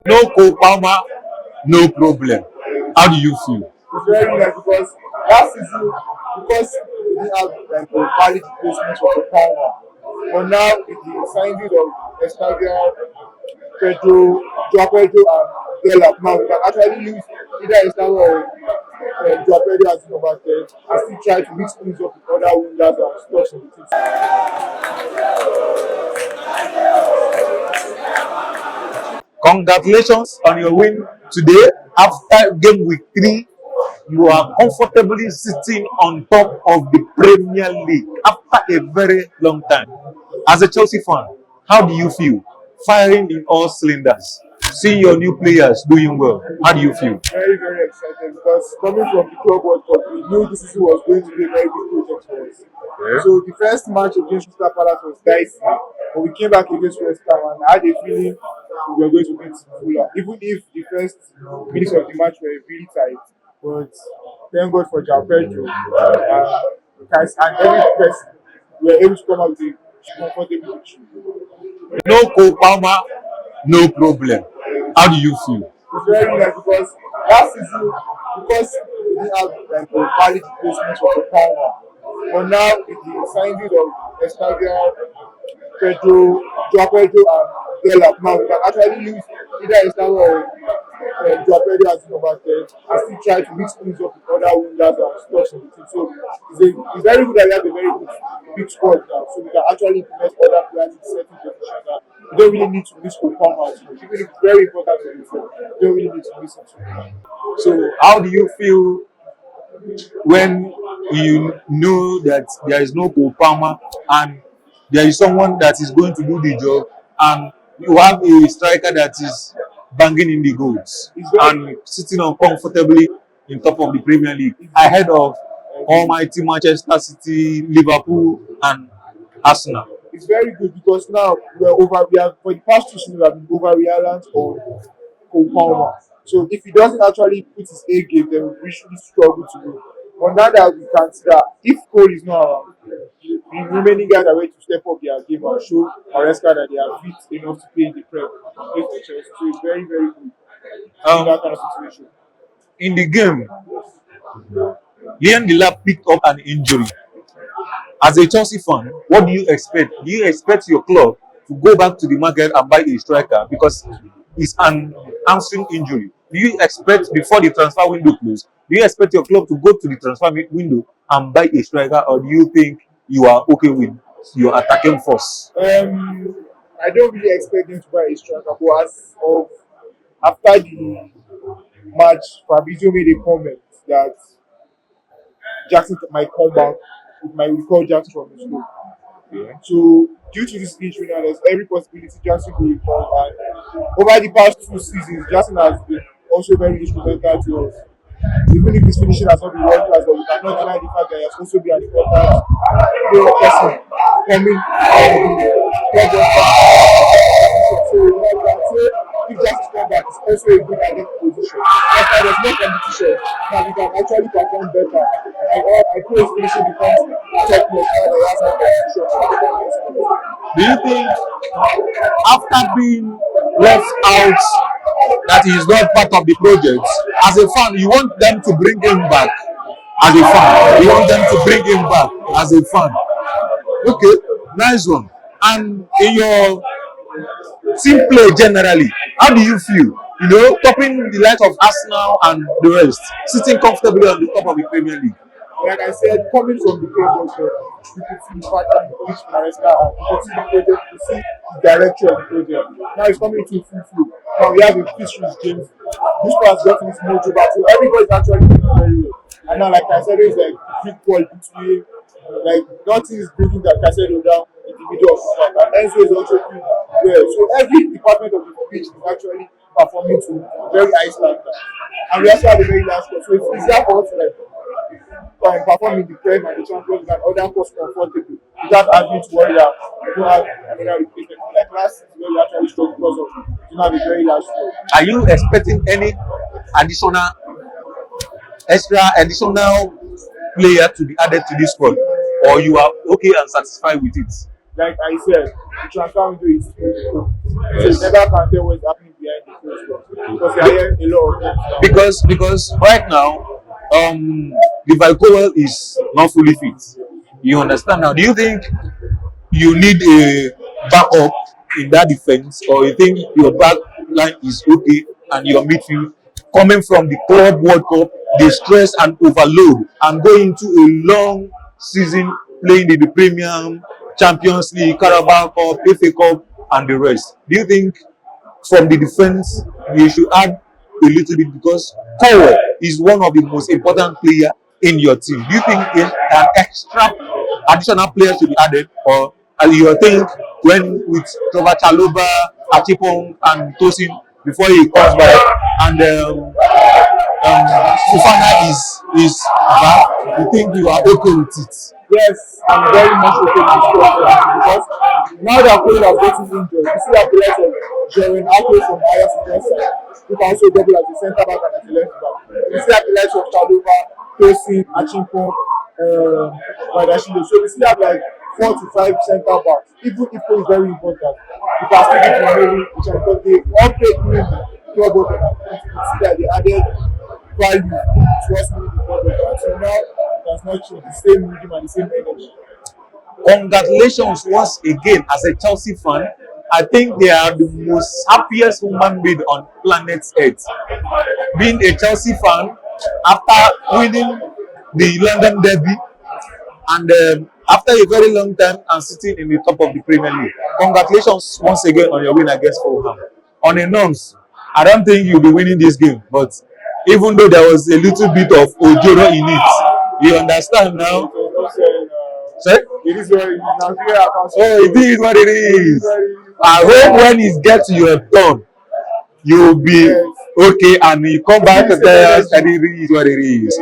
No Palmer, no problem. How do you feel? It's very nice because last season, because we didn't have like a valid replacement for the power. But now with the signings of Estavia, Pedro, Joao Pedro and Delap, now we can actually use either Estavia or Joao Pedro as number 10 and still try to mix things up with other wingers and stuff in the team. Congratulations on your win today. After game week 3, you are comfortably sitting on top of the Premier League after a very long time. As a Chelsea fan, how do you feel? Firing in all cylinders, seeing your new players doing well. How do you feel? Very, very excited because coming from the Club World Cup, we knew this season was going to be a very big project for us. Yeah. So the first match against Crystal Palace was dicey, but we came back against West Ham and I had a feeling we were going to beat Fulham, even if the first minutes of the match were really tight. But thank God for Joao Pedro and every person we were able to come out with a comfortable victory. No Palmer, no problem. How do you feel? It's very nice because last season, because we didn't have like a valid replacement for the power. But now with the signings of Estavia, Pedro, Joao Pedro and Delap, now we can actually use either Estavia or Joao Pedro as number 10 and still try to mix things up with other wingers and stuff in the team. So it's very good that we have a very good big squad now, so we can actually implement other players in certain positions. And we don't really need to miss Okama as much. Even if it's very important to miss him, we don't really need to miss him too much. So, how do you feel when you know that there is no Palmer and there is someone that is going to do the job, and you have a striker that is banging in the goals and sitting on comfortably in top of the Premier League ahead of almighty Manchester City, Liverpool, and Arsenal? It's very good because now we have for the past 2 seasons we have been over reliant on Cole Palmer. So if he doesn't actually put his A game, then we really struggle to win. But now that we can see that if Cole is not around, the remaining guys are ready to step up their game and show Maresca that they are fit enough to play in the Prem and play for Chelsea. So it's very, very good in that kind of situation. In the game, Liam Delap picked up an injury. As a Chelsea fan, what do you expect? Do you expect your club to go back to the market and buy a striker because it's an hamstring injury? Do you expect before the transfer window closes? Do you expect your club to go to the transfer window and buy a striker, or do you think you are okay with your attacking force? I don't really expect them to buy a striker, but as of after the match, Fabrizio made a comment that Jackson might come back. It might recall Jackson from his loan. Yeah. So due to this injury now, there's every possibility Jackson will return. And over the past 2 seasons, Jackson has been also very instrumental to us. Even if his finishing has not been world class, but we cannot deny the fact that he has also been an important person coming club. So we can say if Jackson comes back, it's also a good identity position. After there's no competition, now we can actually perform better. I feel his finishing becomes top notch now that he has no competition. Do you think after being left out that he is not part of the project, as a fan, you want them to bring him back as a fan? You want them to bring him back as a fan? Okay, nice one. And in your team play generally, how do you feel? You know, topping the likes of Arsenal and the rest, sitting comfortably on the top of the Premier League. Like I said, coming from the Club World Cup, you could see the pattern which Maresca and you could see the project, you see the direction of the project. Now it's coming into full flow. Now we have a fixtures games. This was gotten its mojo back, so everybody's actually doing very well. And now, like I said, it's like big ball between, like nothing is bringing that Casado down in the middle of the park. And Enzo is also doing well. So every department of the pitch is actually performing to very high standard. And we also have a very last score. So it's easier for us to like perform in the Prem and the Champions League and other course comfortable without having to worry that we don't have another replacement. Like last season, we actually struggled because of we don't have a very large score. Are you expecting any additional, additional player to be added to this squad, or you are okay and satisfied with it? Like I said, the transfer window is still open. So you never can tell what's happening behind the closed door. because I hear a lot of them. Because right now, Levi Cowell is not fully fit. You understand now? Do you think you need a backup in that defense, or you think your back line is okay and your midfield coming from the Club World Cup, the stress and overload, and going into a long season playing in the Premium, Champions League, Carabao Cup, FA Cup, and the rest? Do you think from the defense you should add a little bit, because Cowell is one of the most important player in your team? Do you think an extra additional player should be added, or you think when with Trevor Chalobah, Achipong, and Tosin before he comes back, and Fofana is back, you think you are okay with it? Yes, I'm very much okay with this program because now that Fulham has gotten injured, you see that the likes of Jaren Ake from Ajax Side, who can also double as a centre back and as a left back. You see that the likes of Chalobah, Tosin, Achimpo, Badashile. So we still have like 4 to 5 centre backs. Even if it's very important, you can still get Romelu, which I thought they all played during the club open. You see that they added value towards winning the club open. So now it has not changed. The same rhythm and the same energy. Congratulations once again. As a Chelsea fan, I think they are the most happiest human being on planet Earth. Being a Chelsea fan, after winning the London Derby, and after a very long time and sitting in the top of the Premier League, congratulations once again on your win against Fulham. On a norms, I don't think you'll be winning this game, but even though there was a little bit of Ojoro in it, you understand now. Sorry? It is what it is. Now, oh, it is what it is. I hope when it gets to your turn, you'll be okay and you come back to tell us that it is what it is.